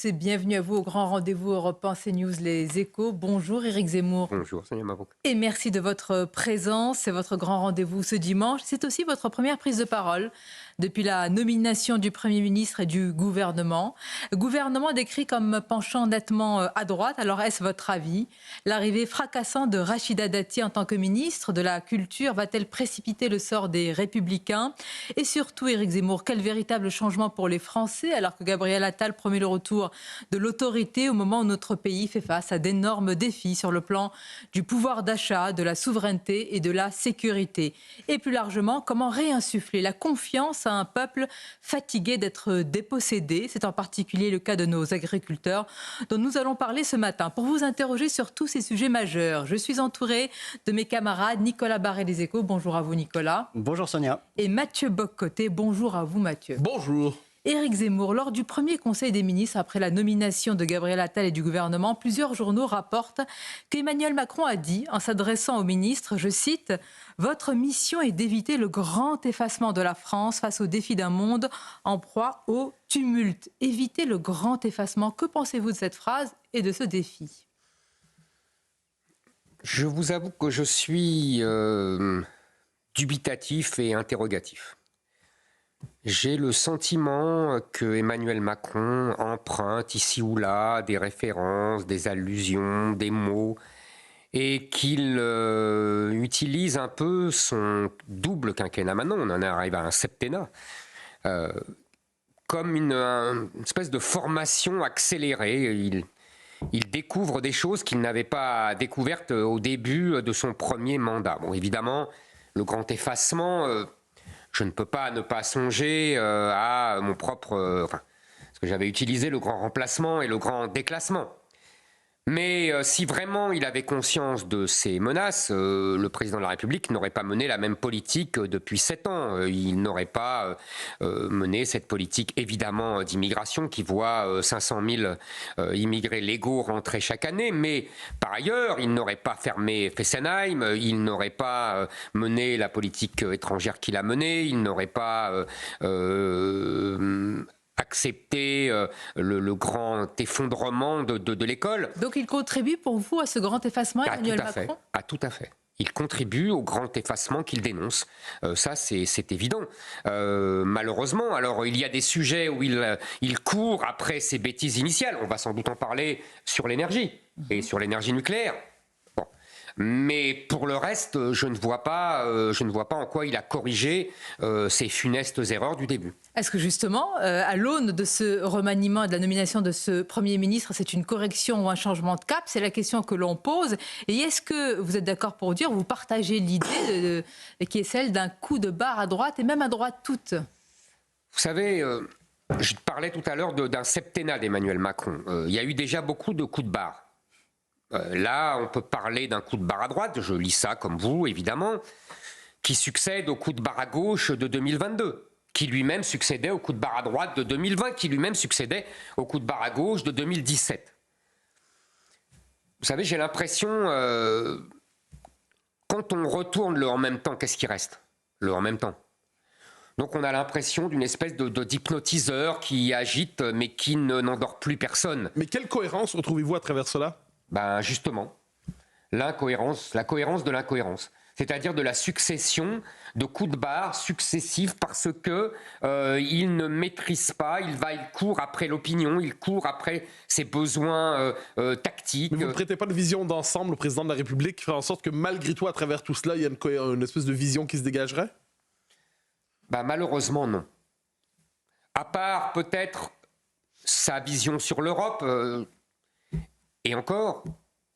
tous et bienvenue à vous au grand rendez-vous Europe 1 CNews Les Échos. Bonjour Éric Zemmour. Bonjour Sonia Mabrouk. Et merci de votre présence. C'est votre grand rendez-vous ce dimanche. C'est aussi votre première prise de parole depuis la nomination du Premier ministre et du gouvernement. Gouvernement décrit comme penchant nettement à droite. Alors est-ce votre avis? L'arrivée fracassante de Rachida Dati en tant que ministre de la Culture va-t-elle précipiter le sort des Républicains? Et surtout, Éric Zemmour, quel véritable changement pour les Français alors que Gabriel Attal promet le retour de l'autorité au moment où notre pays fait face à d'énormes défis sur le plan du pouvoir d'achat, de la souveraineté et de la sécurité. Et plus largement, comment réinsuffler la confiance à un peuple fatigué d'être dépossédé. C'est en particulier le cas de nos agriculteurs dont nous allons parler ce matin. Pour vous interroger sur tous ces sujets majeurs, je suis entourée de mes camarades Nicolas Barré des Échos. Bonjour à vous Nicolas. Bonjour Sonia. Et Mathieu Boccoté. Bonjour à vous Mathieu. Bonjour. Éric Zemmour, lors du premier Conseil des ministres après la nomination de Gabriel Attal et du gouvernement, plusieurs journaux rapportent qu'Emmanuel Macron a dit, en s'adressant au ministre, je cite, « Votre mission est d'éviter le grand effacement de la France face aux défis d'un monde en proie au tumulte. » Éviter le grand effacement. Que pensez-vous de cette phrase et de ce défi? Je vous avoue que je suis dubitatif et interrogatif. J'ai le sentiment que Emmanuel Macron emprunte ici ou là des références, des allusions, des mots, et qu'il utilise un peu son double quinquennat. Maintenant, on en arrive à un septennat, comme une espèce de formation accélérée. Il découvre des choses qu'il n'avait pas découvertes au début de son premier mandat. Bon, évidemment, le grand effacement... je ne peux pas ne pas songer à mon propre... parce que j'avais utilisé le grand remplacement et le grand déclassement. Mais si vraiment il avait conscience de ces menaces, le président de la République n'aurait pas mené la même politique depuis 7 ans. Il n'aurait pas mené cette politique, évidemment, d'immigration qui voit 500 000 immigrés légaux rentrer chaque année. Mais par ailleurs, il n'aurait pas fermé Fessenheim, il n'aurait pas mené la politique étrangère qu'il a menée, il n'aurait pas... accepter le grand effondrement de l'école. Donc il contribue pour vous à ce grand effacement, Emmanuel Macron? Tout à fait. Il contribue au grand effacement qu'il dénonce. Ça, c'est évident. Malheureusement, alors il y a des sujets où il court après ses bêtises initiales. On va sans doute en parler sur l'énergie et sur l'énergie nucléaire. Bon. Mais pour le reste, je ne vois pas en quoi il a corrigé ses funestes erreurs du début. Est-ce que justement, à l'aune de ce remaniement et de la nomination de ce Premier ministre, c'est une correction ou un changement de cap? C'est la question que l'on pose. Et est-ce que vous êtes d'accord pour dire, vous partagez l'idée qui est celle d'un coup de barre à droite et même à droite toute? Vous savez, je parlais tout à l'heure d'un septennat d'Emmanuel Macron. Il y a eu déjà beaucoup de coups de barre. Là, on peut parler d'un coup de barre à droite, je lis ça comme vous, évidemment, qui succède au coup de barre à gauche de 2022. Qui lui-même succédait au coup de barre à droite de 2020, qui lui-même succédait au coup de barre à gauche de 2017. Vous savez, j'ai l'impression, quand on retourne le en même temps, qu'est-ce qui reste? Le en même temps. Donc on a l'impression d'une espèce d'hypnotiseur qui agite, mais qui n'endort plus personne. Mais quelle cohérence retrouvez-vous à travers cela? Ben justement, la cohérence de l'incohérence. C'est-à-dire de la succession de coups de barre successifs parce que il ne maîtrise pas, il court après l'opinion, il court après ses besoins tactiques. Mais vous ne prêtez pas de vision d'ensemble au président de la République, faire en sorte que malgré tout, à travers tout cela, il y a une espèce de vision qui se dégagerait? Ben, malheureusement, non. À part peut-être sa vision sur l'Europe, et encore,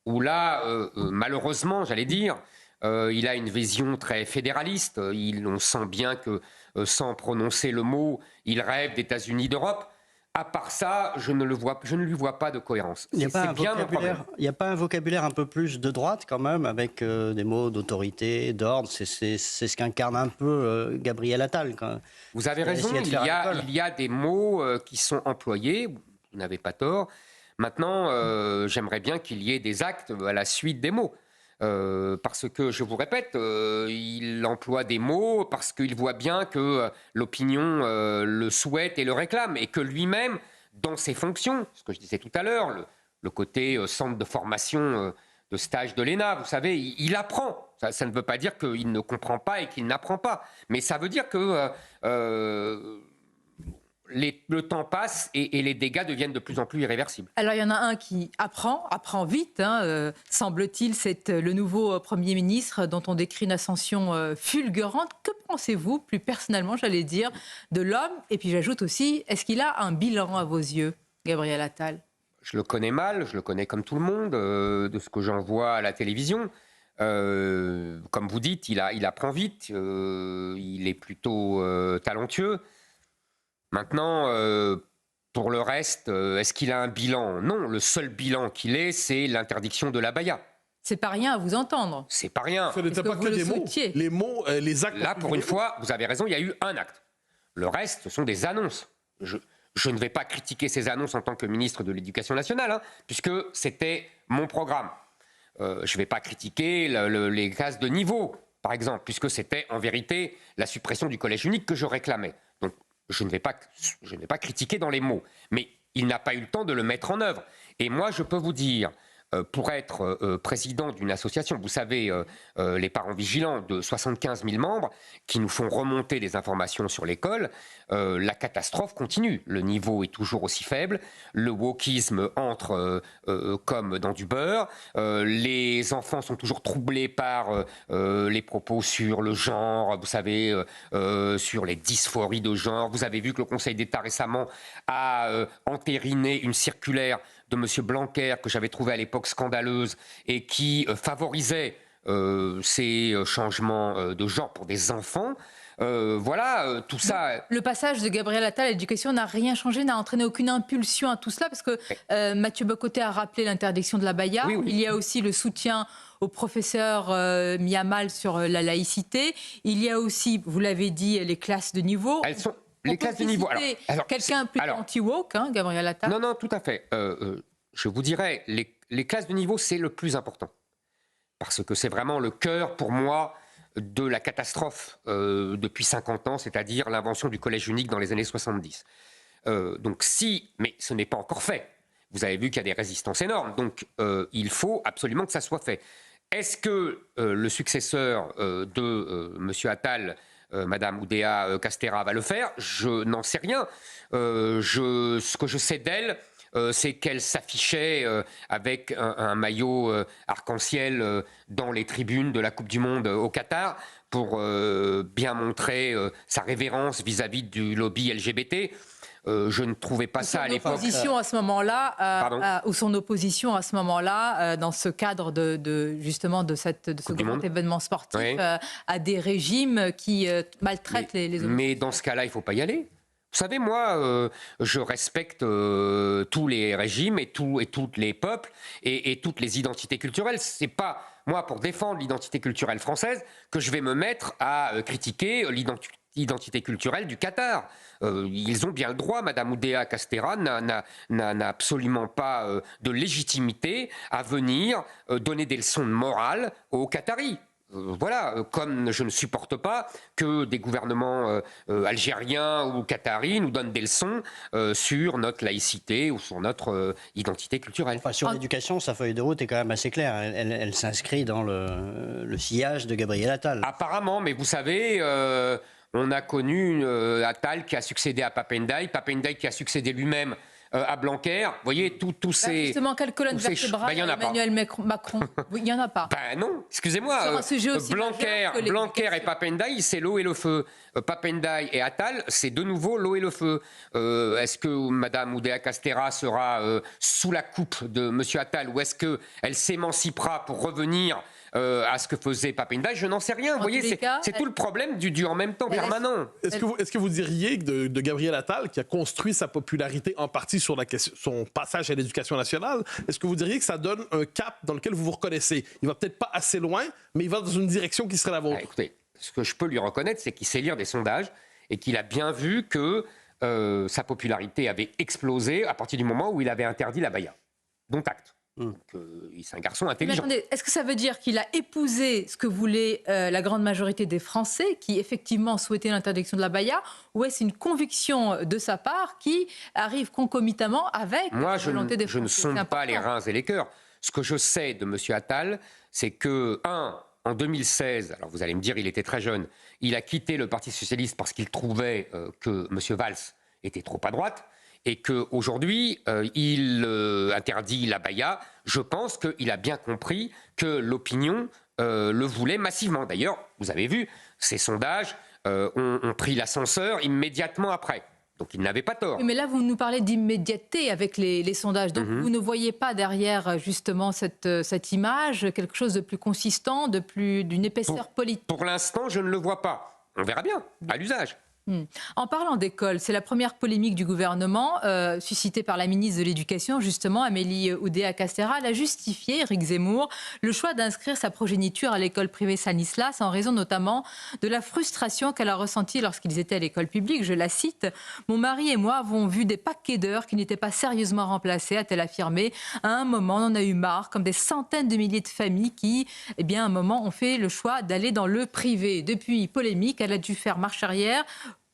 où là, malheureusement, j'allais dire, il a une vision très fédéraliste. On sent bien que, sans prononcer le mot, il rêve d'États-Unis d'Europe. À part ça, je ne lui vois pas de cohérence. Il n'y a, a pas un vocabulaire un peu plus de droite quand même, avec des mots d'autorité, d'ordre. C'est ce qu'incarne un peu Gabriel Attal. Quand vous avez raison, il y a des mots qui sont employés, vous n'avez pas tort. Maintenant, j'aimerais bien qu'il y ait des actes à la suite des mots. Parce que, je vous répète, il emploie des mots parce qu'il voit bien que l'opinion le souhaite et le réclame, et que lui-même dans ses fonctions, ce que je disais tout à l'heure, le côté centre de formation de stage de l'ENA, vous savez, il apprend. Ça ne veut pas dire qu'il ne comprend pas et qu'il n'apprend pas, mais ça veut dire que le temps passe et les dégâts deviennent de plus en plus irréversibles. Alors, il y en a un qui apprend vite, semble-t-il, c'est le nouveau Premier ministre dont on décrit une ascension fulgurante. Que pensez-vous, plus personnellement, j'allais dire, de l'homme? Et puis j'ajoute aussi, est-ce qu'il a un bilan à vos yeux, Gabriel Attal? Je le connais mal, je le connais comme tout le monde, de ce que j'en vois à la télévision. Comme vous dites, il apprend vite, il est plutôt talentueux. Maintenant, pour le reste, est-ce qu'il a un bilan? Non, le seul bilan qu'il ait, c'est l'interdiction de l'abaya. C'est pas rien à vous entendre. C'est pas rien. Ce n'était pas que des mots. Les mots, les actes. Là, pour une fois, vous avez raison, il y a eu un acte. Le reste, ce sont des annonces. Je ne vais pas critiquer ces annonces en tant que ministre de l'Éducation nationale, puisque c'était mon programme. Je ne vais pas critiquer les classes de niveau, par exemple, puisque c'était en vérité la suppression du collège unique que je réclamais. Donc, je ne vais pas critiquer dans les mots, mais il n'a pas eu le temps de le mettre en œuvre. Et moi, je peux vous dire, pour être président d'une association, vous savez, les parents vigilants de 75 000 membres qui nous font remonter des informations sur l'école, la catastrophe continue. Le niveau est toujours aussi faible, le wokisme entre comme dans du beurre, les enfants sont toujours troublés par les propos sur le genre, vous savez, sur les dysphories de genre. Vous avez vu que le Conseil d'État récemment a entériné une circulaire de M. Blanquer, que j'avais trouvé à l'époque scandaleuse, et qui favorisait ces changements de genre pour des enfants. Voilà, tout ça... Le passage de Gabriel Attal à l'éducation n'a rien changé, n'a entraîné aucune impulsion à tout cela, parce que Mathieu Bocoté a rappelé l'interdiction de l'abaya. Oui, oui. Il y a aussi le soutien au professeur mis à mal sur la laïcité. Il y a aussi, vous l'avez dit, les classes de niveau. Elles sont... Les classes de niveau. Alors quelqu'un plutôt anti-woke, Gabriel Attal? Non, tout à fait. Je vous dirais, les classes de niveau, c'est le plus important. Parce que c'est vraiment le cœur, pour moi, de la catastrophe depuis 50 ans, c'est-à-dire l'invention du collège unique dans les années 70. Mais ce n'est pas encore fait. Vous avez vu qu'il y a des résistances énormes. Donc, il faut absolument que ça soit fait. Est-ce que le successeur de M. Attal, Madame Oudéa Castéra, va le faire? Je n'en sais rien. Ce que je sais d'elle, c'est qu'elle s'affichait avec un maillot arc-en-ciel dans les tribunes de la Coupe du Monde au Qatar pour bien montrer sa révérence vis-à-vis du lobby LGBT. Je ne trouvais pas ça à l'époque. Opposition à ce moment-là, ou son opposition à ce moment-là, dans ce cadre justement de ce grand événement sportif, oui, à des régimes qui maltraitent les hommes. Mais dans ce cas-là, il ne faut pas y aller. Vous savez, moi, je respecte tous les régimes et tous les peuples et toutes les identités culturelles. C'est pas moi, pour défendre l'identité culturelle française, que je vais me mettre à critiquer l'identité culturelle du Qatar. Ils ont bien le droit. Madame Oudéa Castéra n'a absolument pas de légitimité à venir donner des leçons de morale aux Qataris. Voilà, comme je ne supporte pas que des gouvernements algériens ou qataris nous donnent des leçons sur notre laïcité ou sur notre identité culturelle. Enfin, sur l'éducation, sa feuille de route est quand même assez claire. Elle s'inscrit dans le sillage de Gabriel Attal. Apparemment, mais vous savez... on a connu Attal qui a succédé à Pape Ndiaye, Pape Ndiaye qui a succédé lui-même à Blanquer. Vous voyez, tous ces... Justement, quelle colonne vertébrale Emmanuel Macron? Il n'y en a pas. Ben non, excusez-moi. Blanquer et Pape Ndiaye, c'est l'eau et le feu. Pape Ndiaye et Attal, c'est de nouveau l'eau et le feu. Est-ce que Mme Oudéa Castéra sera sous la coupe de M. Attal ou est-ce qu'elle s'émancipera pour revenir à ce que faisait Pape Ndiaye? Je n'en sais rien. Vous voyez, c'est tout le problème du en même temps permanent. Est-ce que vous diriez que de Gabriel Attal, qui a construit sa popularité en partie sur son passage à l'éducation nationale, est-ce que vous diriez que ça donne un cap dans lequel vous vous reconnaissez? Il va peut-être pas assez loin, mais il va dans une direction qui serait la vôtre. Écoutez, ce que je peux lui reconnaître, c'est qu'il sait lire des sondages et qu'il a bien vu que sa popularité avait explosé à partir du moment où il avait interdit l'abaya. Dont acte. Donc, c'est un garçon Mais intelligent. attendez, est-ce que ça veut dire qu'il a épousé ce que voulait la grande majorité des Français qui effectivement souhaitaient l'interdiction de la baya, ou est-ce une conviction de sa part qui arrive concomitamment avec Moi, la volonté des Français? je ne sonde C'est pas les important. reins et les cœurs. Ce que je sais de M. Attal, c'est que, en 2016, alors vous allez me dire, il était très jeune, il a quitté le Parti socialiste parce qu'il trouvait que M. Valls était trop à droite, et qu'aujourd'hui, il interdit la baya. Je pense qu'il a bien compris que l'opinion le voulait massivement. D'ailleurs, vous avez vu, ces sondages ont pris l'ascenseur immédiatement après. Donc il n'avait pas tort. Oui, mais là, vous nous parlez d'immédiateté avec les sondages. Donc, vous ne voyez pas derrière, justement, cette image, quelque chose de plus consistant, d'une épaisseur politique. Pour l'instant, je ne le vois pas. On verra bien, à l'usage. En parlant d'école, c'est la première polémique du gouvernement, suscitée par la ministre de l'Éducation, justement, Amélie Oudéa-Castéra. Elle a justifié, Éric Zemmour, le choix d'inscrire sa progéniture à l'école privée Stanislas, en raison notamment de la frustration qu'elle a ressentie lorsqu'ils étaient à l'école publique. Je la cite, « Mon mari et moi avons vu des paquets d'heures qui n'étaient pas sérieusement remplacées », a-t-elle affirmé. À un moment, on en a eu marre, comme des centaines de milliers de familles qui, eh bien, à un moment, ont fait le choix d'aller dans le privé. Depuis, polémique, elle a dû faire marche arrière,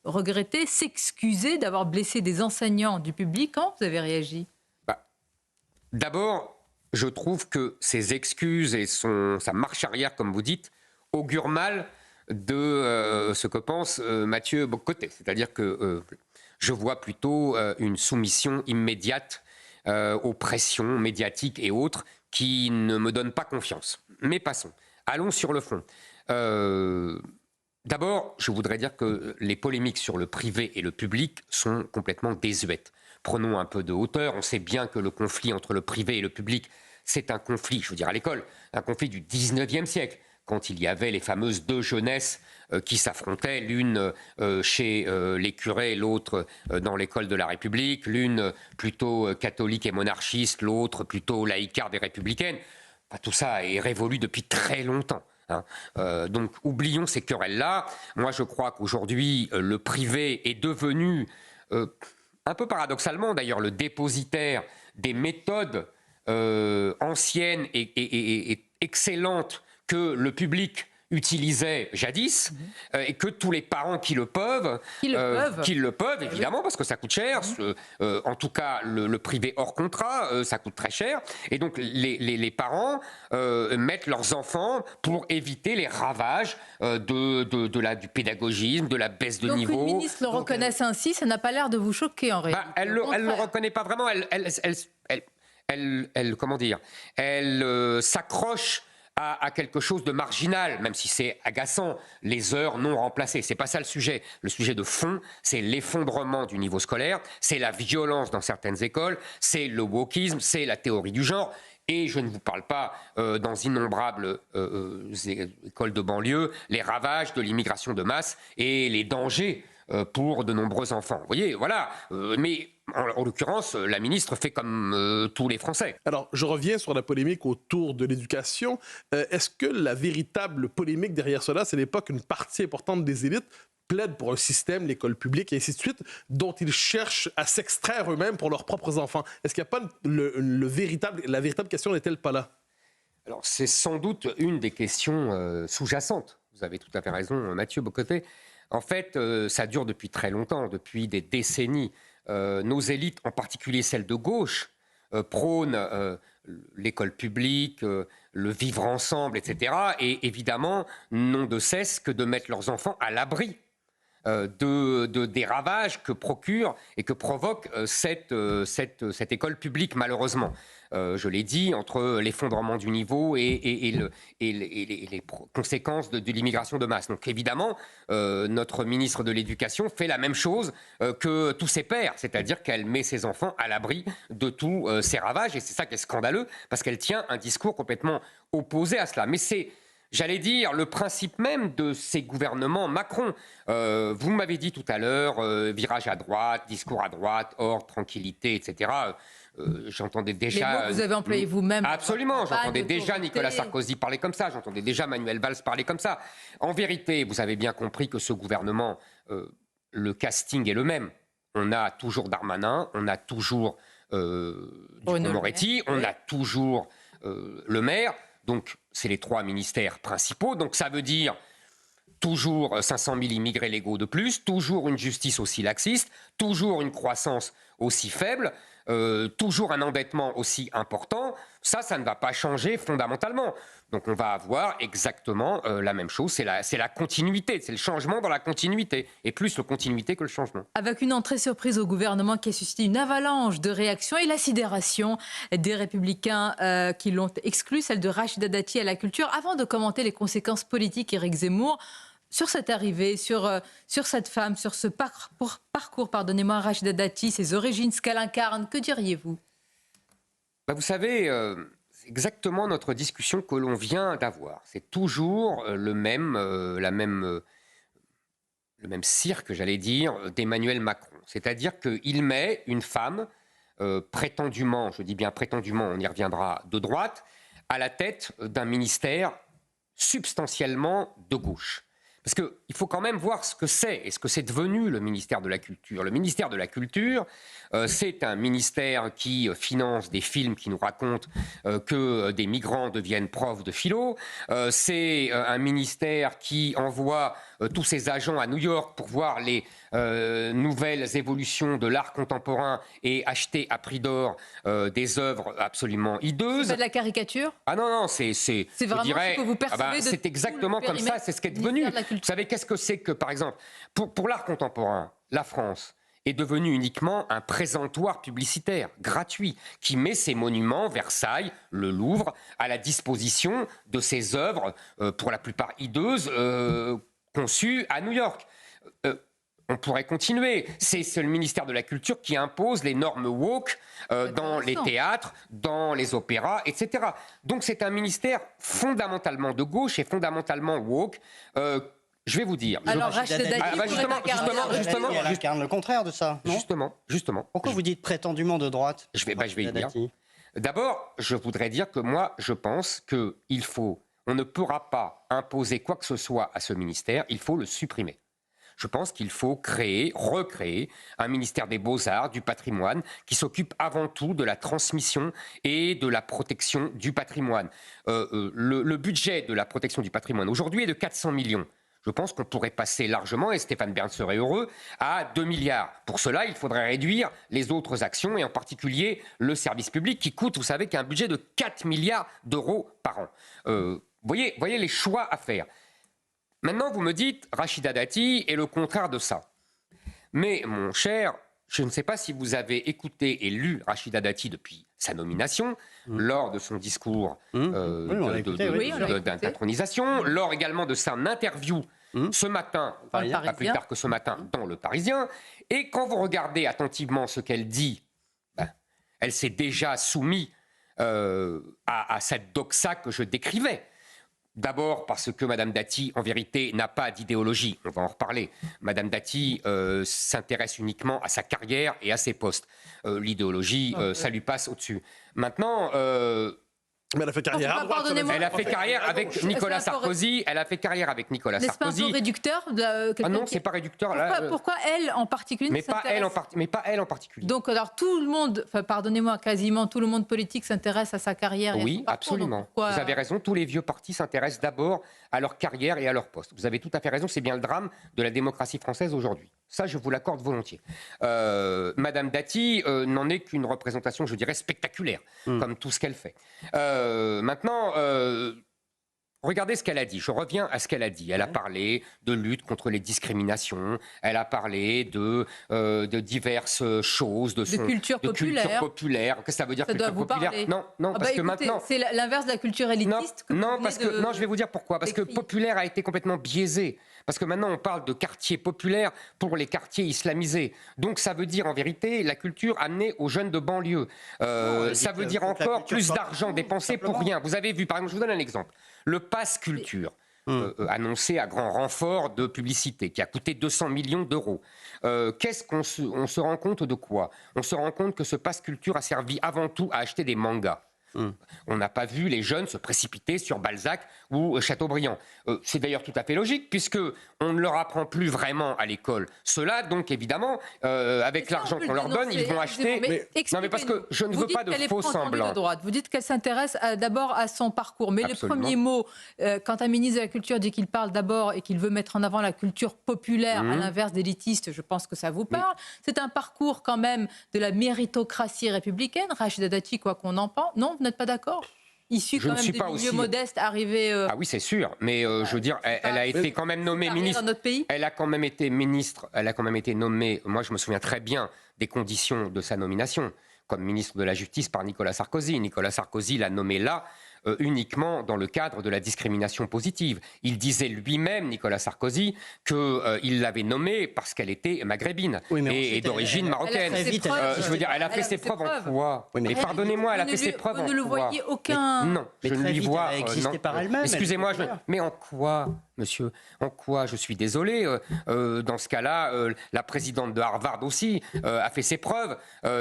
regretter, s'excuser d'avoir blessé des enseignants du public. Comment vous avez réagi? D'abord, je trouve que ses excuses et sa marche arrière, comme vous dites, augurent mal de ce que pense Mathieu Bock-Côté. C'est-à-dire que je vois plutôt une soumission immédiate aux pressions médiatiques et autres qui ne me donnent pas confiance. Mais passons. Allons sur le fond. D'abord, je voudrais dire que les polémiques sur le privé et le public sont complètement désuètes. Prenons un peu de hauteur. On sait bien que le conflit entre le privé et le public, c'est un conflit, je veux dire à l'école, un conflit du 19e siècle, quand il y avait les fameuses deux jeunesses qui s'affrontaient, l'une chez les curés, l'autre dans l'école de la République, l'une plutôt catholique et monarchiste, l'autre plutôt laïcarde et républicaine. Enfin, tout ça est révolu depuis très longtemps. Donc oublions ces querelles-là. Moi je crois qu'aujourd'hui le privé est devenu, un peu paradoxalement d'ailleurs, le dépositaire des méthodes anciennes et excellentes que le public utilisait jadis, et que tous les parents qui le peuvent, évidemment, parce que ça coûte cher, en tout cas le privé hors contrat, ça coûte très cher, et donc les parents mettent leurs enfants pour éviter les ravages du pédagogisme, de la baisse de Donc niveau. une ministre le reconnaisse ainsi, ça n'a pas l'air de vous choquer en réalité. Elle le reconnaît pas vraiment, comment dire, elle s'accroche à quelque chose de marginal, même si c'est agaçant, les heures non remplacées. C'est pas ça le sujet. Le sujet de fond, c'est l'effondrement du niveau scolaire, c'est la violence dans certaines écoles, c'est le wokisme, c'est la théorie du genre. Et je ne vous parle pas, dans innombrables écoles de banlieue, les ravages de l'immigration de masse et les dangers pour de nombreux enfants. Vous voyez, voilà. Mais en l'occurrence, la ministre fait comme tous les Français. Alors, je reviens sur la polémique autour de l'éducation. Est-ce que la véritable polémique derrière cela, c'est pas qu'une partie importante des élites plaident pour un système, l'école publique et ainsi de suite, dont ils cherchent à s'extraire eux-mêmes pour leurs propres enfants? Est-ce qu'il n'y a pas la véritable question n'est-elle pas là? Alors, c'est sans doute une des questions sous-jacentes. Vous avez tout à fait raison, Mathieu Bock-Côté. En fait, ça dure depuis très longtemps, depuis des décennies. Nos élites, en particulier celles de gauche, prônent l'école publique, le vivre ensemble, etc. Et évidemment, n'ont de cesse que de mettre leurs enfants à l'abri des ravages que procure et que provoque cette école publique, malheureusement. Je l'ai dit, entre l'effondrement du niveau et les conséquences de l'immigration de masse. Donc évidemment, notre ministre de l'Éducation fait la même chose que tous ses pairs, c'est-à-dire qu'elle met ses enfants à l'abri de tous ces ravages, et c'est ça qui est scandaleux, parce qu'elle tient un discours complètement opposé à cela. Mais c'est, j'allais dire, le principe même de ces gouvernements Macron. Vous m'avez dit tout à l'heure, virage à droite, discours à droite, ordre, tranquillité, etc. J'entendais déjà... Les mots que vous avez employés vous-même. Absolument, j'entendais déjà Nicolas Sarkozy parler comme ça, j'entendais déjà Manuel Valls parler comme ça. En vérité, vous avez bien compris que ce gouvernement, le casting est le même. On a toujours Darmanin, on a toujours Dupond-Moretti, on a toujours le maire, donc c'est les 3 ministères principaux, donc ça veut dire toujours 500 000 immigrés légaux de plus, toujours une justice aussi laxiste, toujours une croissance aussi faible, toujours un endettement aussi important. Ça ne va pas changer fondamentalement. Donc on va avoir exactement la même chose. C'est la continuité, c'est le changement dans la continuité, et plus la continuité que le changement. Avec une entrée surprise au gouvernement qui a suscité une avalanche de réactions et la sidération des Républicains qui l'ont exclu, celle de Rachida Dati à la culture. Avant de commenter les conséquences politiques, Éric Zemmour, sur cette arrivée, sur cette femme, sur ce parcours, pardonnez-moi, Rachida Dati, ses origines, ce qu'elle incarne, que diriez-vous ? Vous savez, c'est exactement notre discussion que l'on vient d'avoir. C'est toujours le même cirque, j'allais dire, d'Emmanuel Macron. C'est-à-dire qu'il met une femme prétendument, je dis bien prétendument, on y reviendra, de droite, à la tête d'un ministère substantiellement de gauche. Parce qu'il faut quand même voir ce que c'est et ce que c'est devenu le ministère de la Culture. Le ministère de la Culture, c'est un ministère qui finance des films qui nous racontent que des migrants deviennent profs de philo. C'est un ministère qui envoie tous ses agents à New York pour voir les nouvelles évolutions de l'art contemporain et acheter à prix d'or des œuvres absolument hideuses. C'est pas de la caricature ? Ah non, c'est vraiment dirais, ce que vous percevez c'est exactement comme ça, c'est ce qu'est devenu. Vous savez, qu'est-ce que c'est que, par exemple, pour l'art contemporain, la France est devenue uniquement un présentoir publicitaire gratuit qui met ses monuments, Versailles, le Louvre, à la disposition de ses œuvres, pour la plupart hideuses, conçues à New York. On pourrait continuer. C'est le ministère de la Culture qui impose les normes woke dans les théâtres, dans les opéras, etc. Donc c'est un ministère fondamentalement de gauche et fondamentalement woke. Je vais vous dire. Alors Rachida Dati, justement, elle incarne le contraire de ça, non ? Justement. Pourquoi vous dites prétendument de droite ? Je vais y dire. D'abord, je voudrais dire que moi, je pense on ne pourra pas imposer quoi que ce soit à ce ministère, il faut le supprimer. Je pense qu'il faut recréer un ministère des Beaux-Arts, du patrimoine, qui s'occupe avant tout de la transmission et de la protection du patrimoine. Le budget de la protection du patrimoine aujourd'hui est de 400 millions. Je pense qu'on pourrait passer largement, et Stéphane Bern serait heureux, à 2 milliards. Pour cela, il faudrait réduire les autres actions, et en particulier le service public, qui coûte, vous savez, qu'un budget de 4 milliards d'euros par an. Voyez les choix à faire. Maintenant, vous me dites, Rachida Dati est le contraire de ça. Mais, mon cher, je ne sais pas si vous avez écouté et lu Rachida Dati depuis sa nomination, lors de son discours d'intronisation, lors également de son interview ce matin, pas plus tard que ce matin, dans Le Parisien. Et quand vous regardez attentivement ce qu'elle dit, elle s'est déjà soumise à cette doxa que je décrivais. D'abord parce que Mme Dati, en vérité, n'a pas d'idéologie. On va en reparler. Mme Dati s'intéresse uniquement à sa carrière et à ses postes. L'idéologie, ça lui passe au-dessus. Maintenant... Mais elle a fait carrière à droite. Elle a fait carrière avec Nicolas Sarkozy. N'est-ce pas un peu réducteur non, c'est pas réducteur. Pourquoi elle en particulier mais pas elle en particulier. Donc alors tout le monde, pardonnez-moi, quasiment tout le monde politique s'intéresse à sa carrière. Oui, absolument. Vous avez raison. Tous les vieux partis s'intéressent d'abord à leur carrière et à leur poste. Vous avez tout à fait raison. C'est bien le drame de la démocratie française aujourd'hui. Ça, je vous l'accorde volontiers. Madame Dati n'en est qu'une représentation, je dirais, spectaculaire, comme tout ce qu'elle fait. Maintenant, regardez ce qu'elle a dit. Je reviens à ce qu'elle a dit. Elle a parlé de lutte contre les discriminations. Elle a parlé de diverses choses, de culture populaire. Qu'est-ce que ça veut dire, culture populaire ? Non, parce que maintenant, c'est l'inverse de la culture élitiste. Non, je vais vous dire pourquoi. Parce que populaire a été complètement biaisé. Parce que maintenant, on parle de quartiers populaires pour les quartiers islamisés. Donc, ça veut dire, en vérité, la culture amenée aux jeunes de banlieue. Ça veut dire encore plus d'argent dépensé pour rien. Vous avez vu, par exemple, je vous donne un exemple. Le pass culture, annoncé à grand renfort de publicité, qui a coûté 200 millions d'euros. Qu'est-ce on se rend compte de quoi ? On se rend compte que ce pass culture a servi avant tout à acheter des mangas. On n'a pas vu les jeunes se précipiter sur Balzac ou Chateaubriand. C'est d'ailleurs tout à fait logique, puisque on ne leur apprend plus vraiment à l'école cela. Donc évidemment, avec l'argent qu'on leur donne, ils vont acheter... Non, mais parce que je ne veux pas de faux semblants. Vous dites qu'elle s'intéresse d'abord à son parcours. Mais Absolument. le premier mot, quand un ministre de la Culture dit qu'il parle d'abord et qu'il veut mettre en avant la culture populaire, à l'inverse d'élitistes, je pense que ça vous parle. C'est un parcours quand même de la méritocratie républicaine. Rachida Dati, quoi qu'on en pense. Non, vous n'êtes pas d'accord ? Issu quand même des milieux modestes, arrivé... Ah oui, c'est sûr, mais je veux dire, elle a été quand même nommée ministre. Dans notre pays. Elle a quand même été ministre, elle a quand même été nommée, moi je me souviens très bien des conditions de sa nomination, comme ministre de la Justice par Nicolas Sarkozy. Nicolas Sarkozy l'a nommée là uniquement dans le cadre de la discrimination positive. Il disait lui-même, Nicolas Sarkozy, qu'il l'avait nommée parce qu'elle était maghrébine et d'origine marocaine. Je veux dire, elle a fait ses preuves en quoi ? Mais pardonnez-moi, elle a fait ses preuves en quoi ? Vous ne le voyez aucun... Non, je ne lui vois... Elle a existé par elle-même. Excusez-moi, mais en quoi, monsieur ? En quoi ? Je suis désolé. Dans ce cas-là, la présidente de Harvard aussi a fait ses preuves.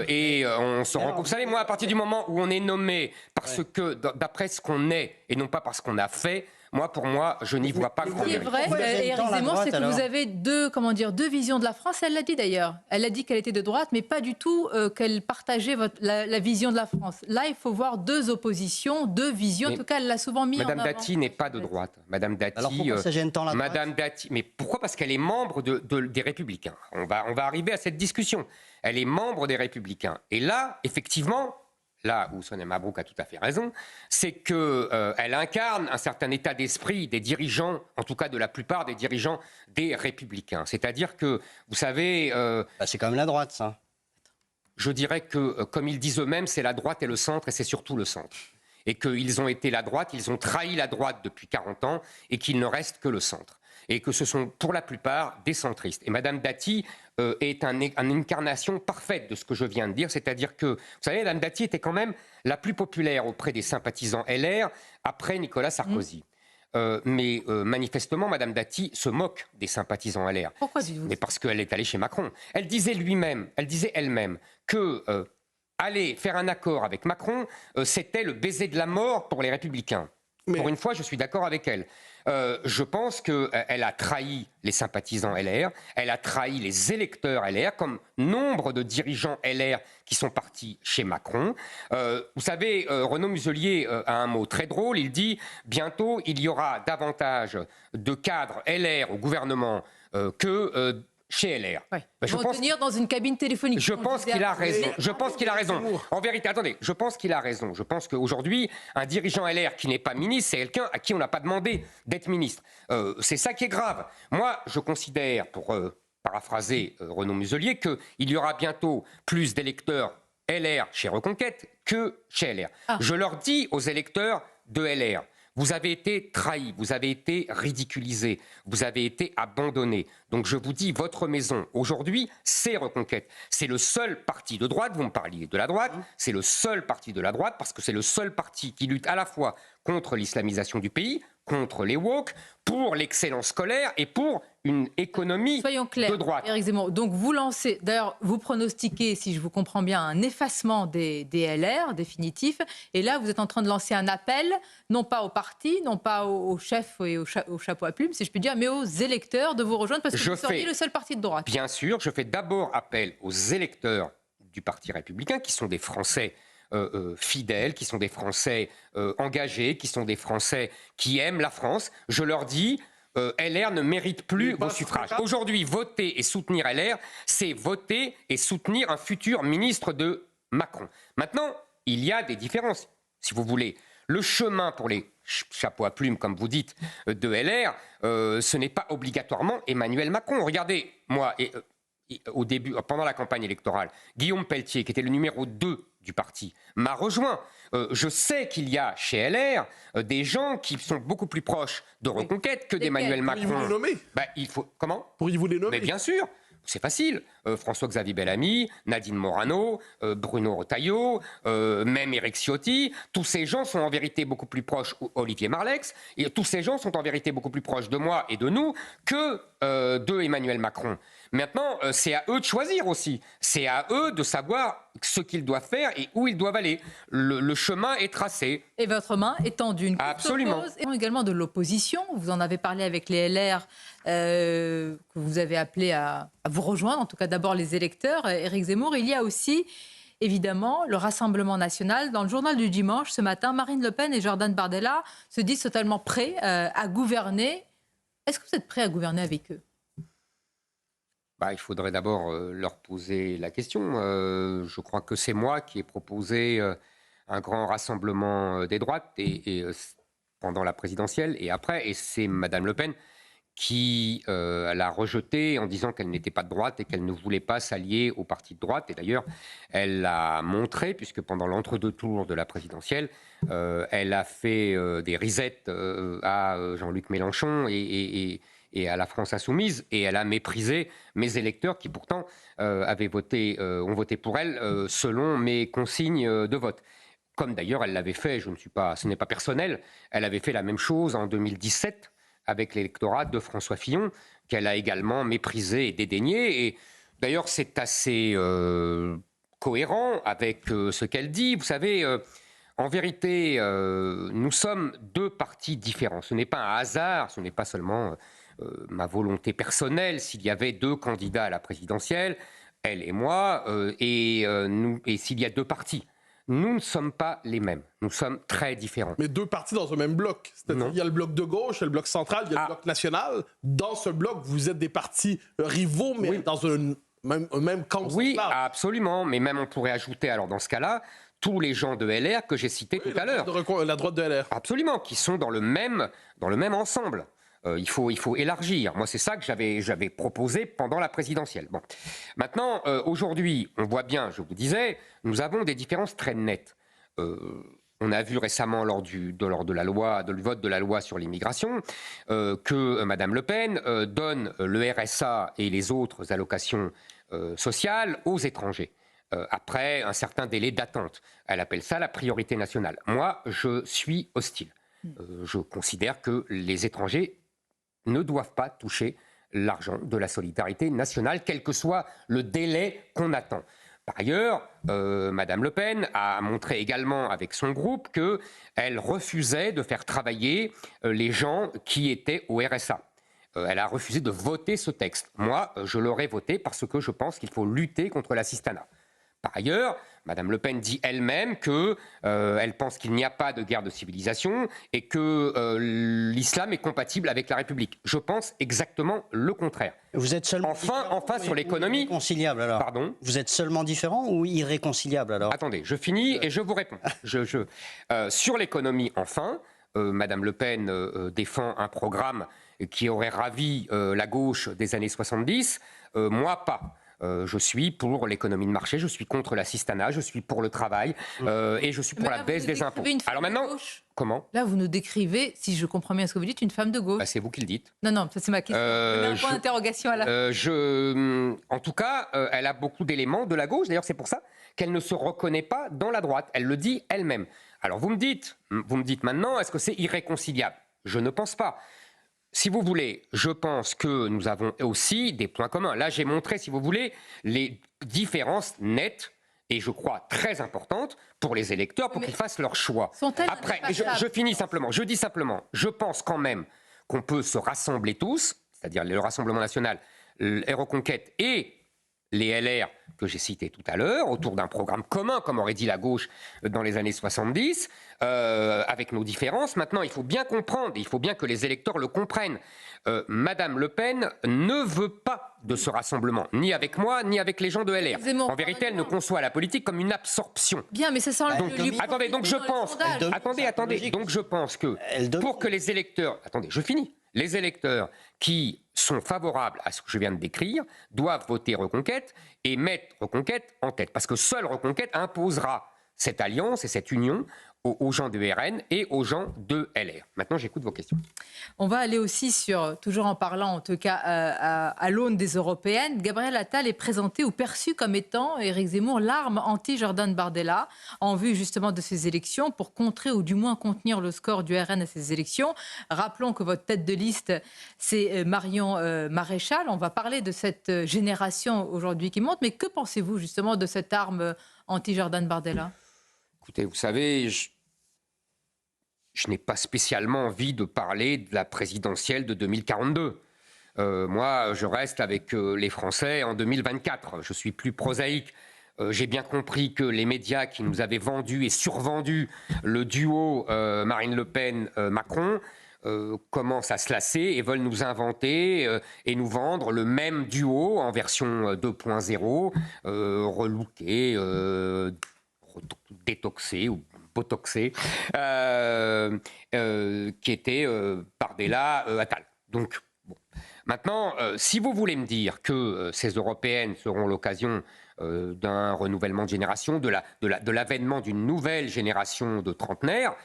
Et on se rend compte... Vous savez, moi, à partir du moment où on est nommé parce que, d'après ce qu'on est, et non pas parce qu'on a fait, pour moi, je n'y vois pas grand mérite. Ce qui est vrai, Éric Zemmour, c'est que vous avez deux visions de la France. Elle l'a dit d'ailleurs. Elle a dit qu'elle était de droite, mais pas du tout qu'elle partageait la vision de la France. Là, il faut voir deux oppositions, deux visions. En tout cas, elle l'a souvent mis en avant. Madame Dati n'est pas de droite. Madame Dati. Alors pourquoi ça gêne tant la droite ? Madame Dati. Mais pourquoi ? Parce qu'elle est membre des Républicains. On va arriver à cette discussion. Elle est membre des Républicains. Et là, effectivement. Là où Sonia Mabrouk a tout à fait raison, c'est qu'elle incarne un certain état d'esprit des dirigeants, en tout cas de la plupart des dirigeants des Républicains. C'est-à-dire que, vous savez... c'est quand même la droite, ça. Je dirais que, comme ils disent eux-mêmes, c'est la droite et le centre, et c'est surtout le centre. Et qu'ils ont été la droite, ils ont trahi la droite depuis 40 ans, et qu'il ne reste que le centre. Et que ce sont pour la plupart des centristes. Et Madame Dati est une incarnation parfaite de ce que je viens de dire, c'est-à-dire que, vous savez, Madame Dati était quand même la plus populaire auprès des sympathisants LR après Nicolas Sarkozy. Mais manifestement, Madame Dati se moque des sympathisants LR. Pourquoi dites-vous ? Mais parce qu'elle est allée chez Macron. Elle disait elle-même que aller faire un accord avec Macron, c'était le baiser de la mort pour les Républicains. Pour une fois, je suis d'accord avec elle. Je pense qu'elle a trahi les sympathisants LR, elle a trahi les électeurs LR, comme nombre de dirigeants LR qui sont partis chez Macron. Vous savez, Renaud Muselier a un mot très drôle, il dit « Bientôt, il y aura davantage de cadres LR au gouvernement que... chez LR. Ouais. Je pense tenir dans une cabine téléphonique. Je pense qu'il a raison. Je pense qu'il a raison. En vérité, attendez, je pense qu'il a raison. Je pense qu'aujourd'hui, un dirigeant LR qui n'est pas ministre, c'est quelqu'un à qui on n'a pas demandé d'être ministre. C'est ça qui est grave. Moi, je considère, pour paraphraser Renaud Muselier, qu'il y aura bientôt plus d'électeurs LR chez Reconquête que chez LR. Je leur dis aux électeurs de LR, vous avez été trahis, vous avez été ridiculisés, vous avez été abandonnés. Donc je vous dis, votre maison, aujourd'hui, c'est Reconquête. C'est le seul parti de droite, vous me parliez de la droite, c'est le seul parti de la droite, parce que c'est le seul parti qui lutte à la fois contre l'islamisation du pays, contre les woke, pour l'excellence scolaire et pour une économie Soyons clairs, de droite. Éric Zemmour, donc vous lancez, d'ailleurs vous pronostiquez, si je vous comprends bien, un effacement des LR définitif, et là vous êtes en train de lancer un appel, non pas au parti, non pas aux chefs et au chapeau à plumes, si je puis dire, mais aux électeurs de vous rejoindre, parce que vous seriez le seul parti de droite. Bien sûr, je fais d'abord appel aux électeurs du Parti républicain, qui sont des Français fidèles, qui sont des Français engagés, qui sont des Français qui aiment la France. Je leur dis, LR ne mérite plus vos suffrages. Aujourd'hui, voter et soutenir LR, c'est voter et soutenir un futur ministre de Macron. Maintenant, il y a des différences, si vous voulez. Le chemin pour les chapeaux à plumes, comme vous dites, de LR, ce n'est pas obligatoirement Emmanuel Macron. Regardez, moi, au début, pendant la campagne électorale, Guillaume Pelletier, qui était le numéro 2 du parti, m'a rejoint. Je sais qu'il y a chez LR des gens qui sont beaucoup plus proches de Reconquête que d'Emmanuel Macron. Pourriez-vous les nommer ? Il faut... Comment ? Pourriez-vous les nommer ? Mais bien sûr, c'est facile. François-Xavier Bellamy, Nadine Morano, Bruno Retailleau, même Éric Ciotti, tous ces gens sont en vérité beaucoup plus proches, Olivier Marleix, et tous ces gens sont en vérité beaucoup plus proches de moi et de nous que de Emmanuel Macron. Maintenant, c'est à eux de choisir aussi. C'est à eux de savoir ce qu'ils doivent faire et où ils doivent aller. Le chemin est tracé. Et votre main est tendue. Une courte Absolument. pause. Et également de l'opposition. Vous en avez parlé avec les LR, que vous avez appelé à vous rejoindre, en tout cas d'abord les électeurs. Éric Zemmour, il y a aussi évidemment le Rassemblement national. Dans le journal du dimanche, ce matin, Marine Le Pen et Jordan Bardella se disent totalement prêts à gouverner. Est-ce que vous êtes prêts à gouverner avec eux ? Il faudrait d'abord leur poser la question. Je crois que c'est moi qui ai proposé un grand rassemblement des droites pendant la présidentielle et après. Et c'est Madame Le Pen qui l'a rejeté en disant qu'elle n'était pas de droite et qu'elle ne voulait pas s'allier au parti de droite. Et d'ailleurs, elle l'a montré, puisque pendant l'entre-deux tours de la présidentielle, elle a fait des risettes à Jean-Luc Mélenchon et à la France insoumise, et elle a méprisé mes électeurs qui pourtant ont voté pour elle selon mes consignes de vote. Comme d'ailleurs elle l'avait fait, ce n'est pas personnel, elle avait fait la même chose en 2017 avec l'électorat de François Fillon, qu'elle a également méprisé et dédaigné. Et d'ailleurs, c'est assez cohérent avec ce qu'elle dit. Vous savez, en vérité, nous sommes deux partis différents. Ce n'est pas un hasard, ce n'est pas seulement ma volonté personnelle. S'il y avait deux candidats à la présidentielle, elle et moi, et s'il y a deux partis, nous ne sommes pas les mêmes. Nous sommes très différents. Mais deux partis dans un même bloc. C'est-à-dire il y a le bloc de gauche, il y a le bloc central, il y a le bloc national. Dans ce bloc, vous êtes des partis rivaux, mais dans un même camp. Oui, absolument. Mais même on pourrait ajouter, alors dans ce cas-là, tous les gens de LR que j'ai cités tout à l'heure. La droite de LR. Absolument, qui sont dans le même ensemble. Il faut élargir. Moi, c'est ça que j'avais proposé pendant la présidentielle. Bon. Maintenant, aujourd'hui, on voit bien, je vous disais, nous avons des différences très nettes. On a vu récemment lors du vote de la loi sur l'immigration que Mme Le Pen donne le RSA et les autres allocations sociales aux étrangers. Après un certain délai d'attente. Elle appelle ça la priorité nationale. Moi, je suis hostile. Je considère que les étrangers ne doivent pas toucher l'argent de la solidarité nationale, quel que soit le délai qu'on attend. Par ailleurs, Mme Le Pen a montré également avec son groupe qu'elle refusait de faire travailler les gens qui étaient au RSA. Elle a refusé de voter ce texte. Moi, je l'aurais voté parce que je pense qu'il faut lutter contre l'assistanat. Par ailleurs, Mme Le Pen dit elle-même qu'elle pense qu'il n'y a pas de guerre de civilisation et que l'islam est compatible avec la République. Je pense exactement le contraire. Vous êtes seulement enfin sur l'économie. Irréconciliable alors. Pardon ? Vous êtes seulement différent ou irréconciliable alors ? Attendez, je finis et je vous réponds. Sur l'économie, enfin, Mme Le Pen défend un programme qui aurait ravi la gauche des années 70. Moi, pas. Je suis pour l'économie de marché, je suis contre l'assistanat, je suis pour le travail et je suis pour la baisse des impôts. Alors maintenant, comment ? Là, vous nous décrivez, si je comprends bien ce que vous dites, une femme de gauche. C'est vous qui le dites. Non, ça c'est ma question. Un point d'interrogation à la fin. En tout cas, elle a beaucoup d'éléments de la gauche. D'ailleurs, c'est pour ça qu'elle ne se reconnaît pas dans la droite. Elle le dit elle-même. Alors vous me dites maintenant, est-ce que c'est irréconciliable ? Je ne pense pas. Si vous voulez, je pense que nous avons aussi des points communs. Là, j'ai montré, si vous voulez, les différences nettes et je crois très importantes pour les électeurs pour qu'ils fassent leur choix. Après, je finis simplement. Je dis simplement, je pense quand même qu'on peut se rassembler tous, c'est-à-dire le Rassemblement national, les Reconquêtes et les LR que j'ai cités tout à l'heure, autour d'un programme commun, comme aurait dit la gauche dans les années 70, avec nos différences. Maintenant, il faut bien comprendre, il faut bien que les électeurs le comprennent. Madame Le Pen ne veut pas de ce rassemblement, ni avec moi, ni avec les gens de LR. En vérité, elle ne conçoit la politique comme une absorption. Bien, mais ça sent attendez, donc je pense... Attendez, donc je pense que pour que les électeurs... Attendez, je finis. Les électeurs qui sont favorables à ce que je viens de décrire doivent voter Reconquête et mettre Reconquête en tête. Parce que seule Reconquête imposera cette alliance et cette union aux gens de RN et aux gens de LR. Maintenant, j'écoute vos questions. On va aller aussi sur, toujours en parlant en tout cas à l'aune des européennes, Gabriel Attal est présenté ou perçu comme étant, Éric Zemmour, l'arme anti-Jordan Bardella en vue justement de ces élections pour contrer ou du moins contenir le score du RN à ces élections. Rappelons que votre tête de liste, c'est Marion Maréchal. On va parler de cette génération aujourd'hui qui monte, mais que pensez-vous justement de cette arme anti-Jordan Bardella ? Écoutez, vous savez, je n'ai pas spécialement envie de parler de la présidentielle de 2042. Moi, je reste avec les Français en 2024. Je suis plus prosaïque. J'ai bien compris que les médias qui nous avaient vendu et survendu le duo Marine Le Pen-Macron commencent à se lasser et veulent nous inventer et nous vendre le même duo en version 2.0, relooké, détoxé ou botoxé, qui était Bardella-Attal. Donc, bon. Maintenant, si vous voulez me dire que ces européennes seront l'occasion d'un renouvellement de génération, de l'avènement d'une nouvelle génération de trentenaires,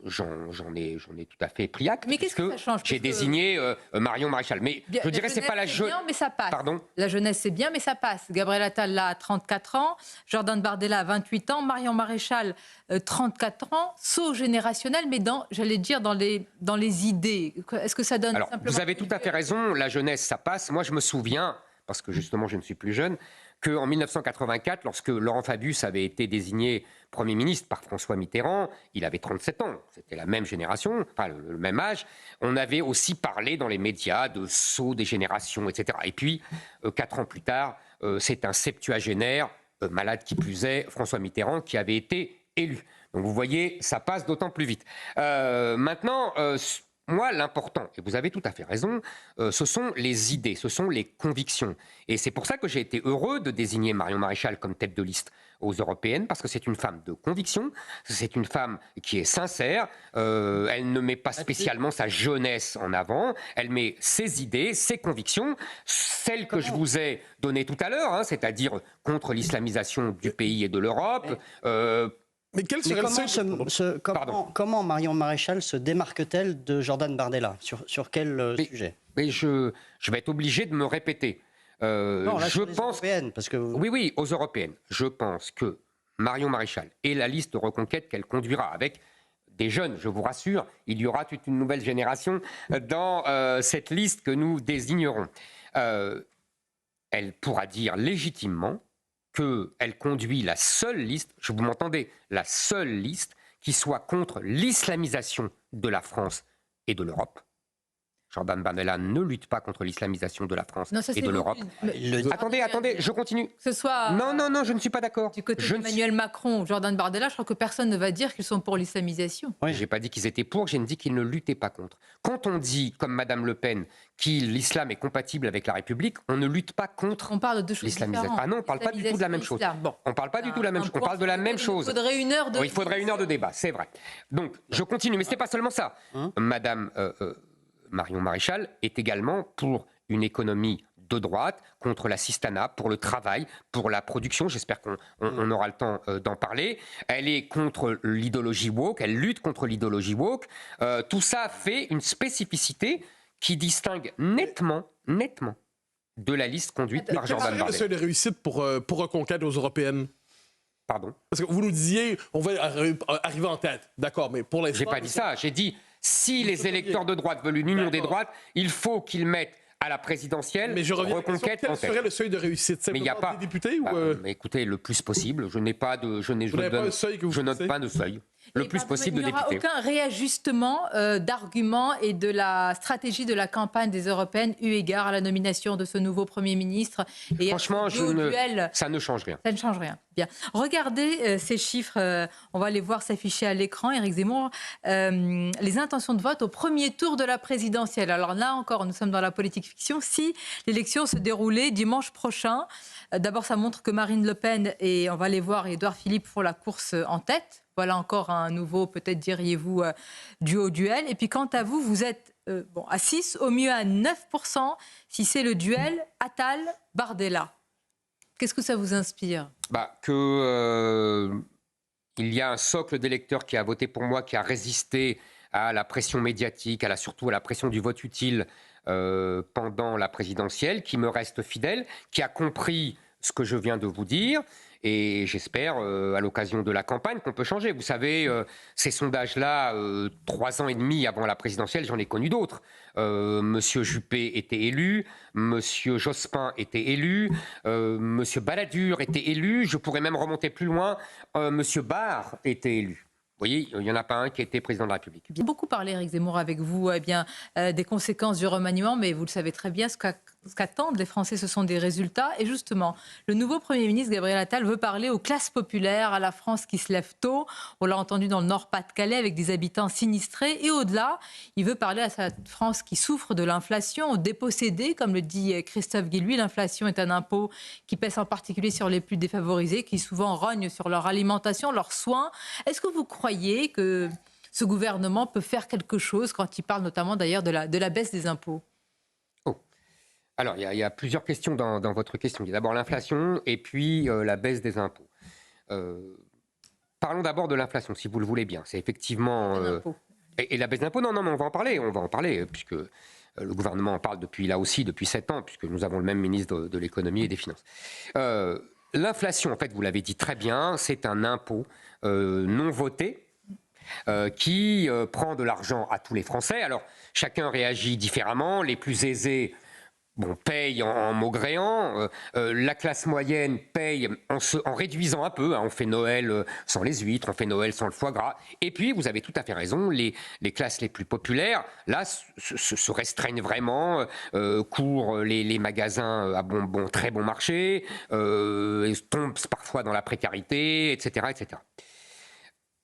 j'en ai tout à fait pris acte. Mais qu'est-ce que ça change ? J'ai désigné Marion Maréchal. Mais je dirais c'est pas la jeunesse. Mais ça passe. Pardon ? La jeunesse, c'est bien, mais ça passe. Gabriel Attal, là, a 34 ans. Jordan Bardella, a 28 ans. Marion Maréchal, 34 ans. Saut générationnel, mais j'allais dire, dans les idées. Est-ce que ça donne Alors, simplement... vous avez tout à fait raison. La jeunesse, ça passe. Moi, je me souviens, parce que justement, je ne suis plus jeune, qu'en 1984, lorsque Laurent Fabius avait été désigné Premier ministre par François Mitterrand, il avait 37 ans, c'était la même génération, enfin le même âge, on avait aussi parlé dans les médias de saut des générations, etc. Et puis, 4 ans plus tard, c'est un septuagénaire, malade qui plus est, François Mitterrand, qui avait été élu. Donc vous voyez, ça passe d'autant plus vite. Maintenant... moi, l'important, et vous avez tout à fait raison, ce sont les idées, ce sont les convictions. Et c'est pour ça que j'ai été heureux de désigner Marion Maréchal comme tête de liste aux européennes, parce que c'est une femme de conviction, c'est une femme qui est sincère, elle ne met pas spécialement sa jeunesse en avant, elle met ses idées, ses convictions, celles que je vous ai données tout à l'heure, hein, c'est-à-dire contre l'islamisation du pays et de l'Europe, Mais quel serait comment Marion Maréchal se démarque-t-elle de Jordan Bardella ? Sur quel sujet ? Mais je vais être obligé de me répéter. Non, là, je sur les pense européennes, parce que... Oui, aux européennes. Je pense que Marion Maréchal et la liste de reconquête qu'elle conduira avec des jeunes, je vous rassure, il y aura toute une nouvelle génération dans cette liste que nous désignerons. Elle pourra dire légitimement qu'elle conduit la seule liste, vous m'entendez, la seule liste qui soit contre l'islamisation de la France et de l'Europe. Jordan Bardella ne lutte pas contre l'islamisation de la France et de l'Europe. Attendez, je continue. Que ce soit non, je ne suis pas d'accord. du côté d'Emmanuel Macron ou Jordan Bardella, je crois que personne ne va dire qu'ils sont pour l'islamisation. Oui. Je n'ai pas dit qu'ils étaient pour, j'ai dit qu'ils ne luttaient pas contre. Quand on dit, comme Madame Le Pen, que l'islam est compatible avec la République, on ne lutte pas contre on parle de deux choses l'islamisation. différentes. Ah non, on ne parle pas du tout de la même chose. Bon. On ne parle pas du tout de la même chose. On parle de la même chose. Il faudrait une heure de... Oui, il faudrait une heure de débat, c'est vrai. Donc, je continue, mais ce n'est pas seulement ça. Madame Marion Maréchal est également pour une économie de droite, contre l'assistanat, pour le travail, pour la production. J'espère qu'on aura le temps d'en parler. Elle est contre l'idéologie woke, elle lutte contre l'idéologie woke. Tout ça fait une spécificité qui distingue nettement de la liste conduite par Jordan Bardella. Quel serait le seuil de réussite pour reconquête aux européennes? Pardon? Parce que vous nous disiez, on va arriver en tête. D'accord, mais pour l'instant... J'ai pas dit ça. J'ai dit, si les électeurs de droite veulent une union des droites, il faut qu'ils mettent à la présidentielle, mais je reviens reconquête en tête. Quel serait le seuil de réussite? Mais il n'y a pas des députés ou mais écoutez, le plus possible. Je n'ai pas de, je note pas de seuil. Le plus possible de députés. Il n'y aura aucun réajustement d'arguments et de la stratégie de la campagne des européennes eu égard à la nomination de ce nouveau Premier ministre. Et franchement, ça ne change rien. Ça ne change rien. Bien. Regardez ces chiffres, on va les voir s'afficher à l'écran, Éric Zemmour. Les intentions de vote au premier tour de la présidentielle. Alors là encore, nous sommes dans la politique fiction. Si l'élection se déroulait dimanche prochain, d'abord ça montre que Marine Le Pen et on va les voir, Édouard Philippe font la course en tête. Voilà encore un nouveau, peut-être diriez-vous, duo-duel. Et puis quant à vous, vous êtes à 6, au mieux à 9%, si c'est le duel Attal-Bardella. Qu'est-ce que ça vous inspire ? Que il y a un socle d'électeurs qui a voté pour moi, qui a résisté à la pression médiatique, surtout à la pression du vote utile pendant la présidentielle, qui me reste fidèle, qui a compris ce que je viens de vous dire. Et j'espère, à l'occasion de la campagne, qu'on peut changer. Vous savez, ces sondages-là, 3 ans et demi avant la présidentielle, j'en ai connu d'autres. Monsieur Juppé était élu, Monsieur Jospin était élu, Monsieur Balladur était élu, je pourrais même remonter plus loin, Monsieur Barre était élu. Vous voyez, il n'y en a pas un qui était président de la République. J'ai beaucoup parlé, Éric Zemmour, avec vous des conséquences du remaniement, mais vous le savez très bien, ce qu'attendent les Français, ce sont des résultats. Et justement, le nouveau Premier ministre, Gabriel Attal, veut parler aux classes populaires, à la France qui se lève tôt. On l'a entendu dans le Nord-Pas-de-Calais avec des habitants sinistrés. Et au-delà, il veut parler à cette France qui souffre de l'inflation, aux dépossédés, comme le dit Christophe Guilluy. L'inflation est un impôt qui pèse en particulier sur les plus défavorisés, qui souvent rognent sur leur alimentation, leurs soins. Est-ce que vous croyez que ce gouvernement peut faire quelque chose quand il parle notamment d'ailleurs de la baisse des impôts? Alors, il y a plusieurs questions dans votre question. Il y a d'abord l'inflation et puis la baisse des impôts. Parlons d'abord de l'inflation, si vous le voulez bien. C'est effectivement... Et la baisse d'impôts, non, mais on va en parler, puisque le gouvernement en parle depuis 7 ans, puisque nous avons le même ministre de l'économie et des finances. L'inflation, en fait, vous l'avez dit très bien, c'est un impôt non voté, qui prend de l'argent à tous les Français. Alors, chacun réagit différemment. Les plus aisés payent en maugréant. La classe moyenne paye en réduisant un peu. On fait Noël sans les huîtres, on fait Noël sans le foie gras. Et puis, vous avez tout à fait raison, les classes les plus populaires, là, se restreignent vraiment, courent les magasins à très bon marché, tombent parfois dans la précarité, etc., etc.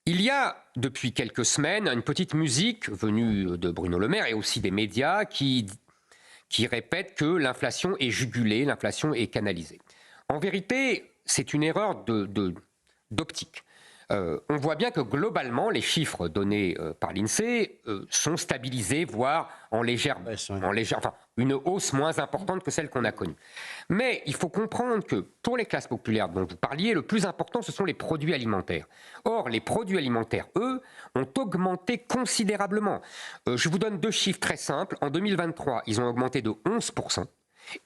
Il y a, depuis quelques semaines, une petite musique venue de Bruno Le Maire et aussi des médias qui répètent que l'inflation est jugulée, l'inflation est canalisée. En vérité, c'est une erreur d'optique. On voit bien que globalement, les chiffres donnés par l'INSEE sont stabilisés, voire une hausse moins importante que celle qu'on a connue. Mais il faut comprendre que pour les classes populaires dont vous parliez, le plus important, ce sont les produits alimentaires. Or, les produits alimentaires, eux, ont augmenté considérablement. Je vous donne 2 chiffres très simples. En 2023, ils ont augmenté de 11%.